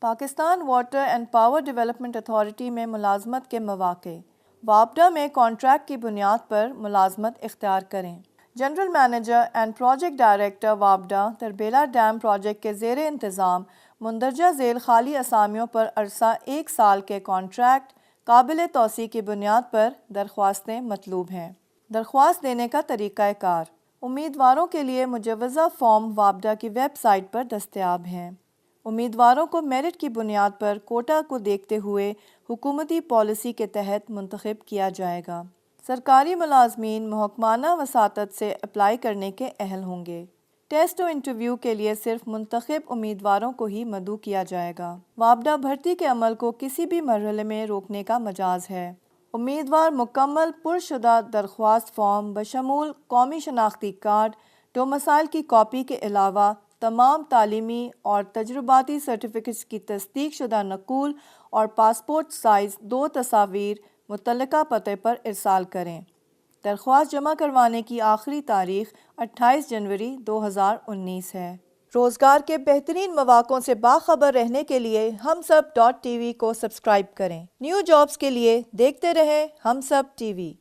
Pakistan water and power development authority میں ملازمت کے مواقع۔ وابڈا میں کانٹریکٹ کی بنیاد پر ملازمت اختیار کریں۔ General manager and project director وابڈا تربیلا ڈیم پروجیکٹ کے زیر انتظام مندرجہ ذیل خالی اسامیوں پر عرصہ 1 سال کے کانٹریکٹ قابل توسیع کی بنیاد پر درخواستیں مطلوب ہیں۔ درخواست دینے کا طریقہ کار: امیدواروں کے لیے مجوزہ فارم وابڈا کی ویب سائٹ پر دستیاب ہیں۔ امیدواروں کو میرٹ کی بنیاد پر کوٹا کو دیکھتے ہوئے حکومتی پالیسی کے تحت منتخب کیا جائے گا۔ سرکاری ملازمین محکمانہ وساطت سے اپلائی کرنے کے اہل ہوں گے۔ ٹیسٹ و انٹرویو کے لیے صرف منتخب امیدواروں کو ہی مدعو کیا جائے گا۔ وابڈا بھرتی کے عمل کو کسی بھی مرحلے میں روکنے کا مجاز ہے۔ امیدوار مکمل پرشدہ درخواست فارم بشمول قومی شناختی کارڈ، ڈومیسائل کی کاپی کے علاوہ تمام تعلیمی اور تجرباتی سرٹیفکیٹس کی تصدیق شدہ نقول اور پاسپورٹ سائز 2 تصاویر متعلقہ پتے پر ارسال کریں۔ درخواست جمع کروانے کی آخری تاریخ 28 جنوری 2019 ہے۔ روزگار کے بہترین مواقعوں سے باخبر رہنے کے لیے HumSub.TV کو سبسکرائب کریں۔ نیو جابز کے لیے دیکھتے رہیں HumSub.TV۔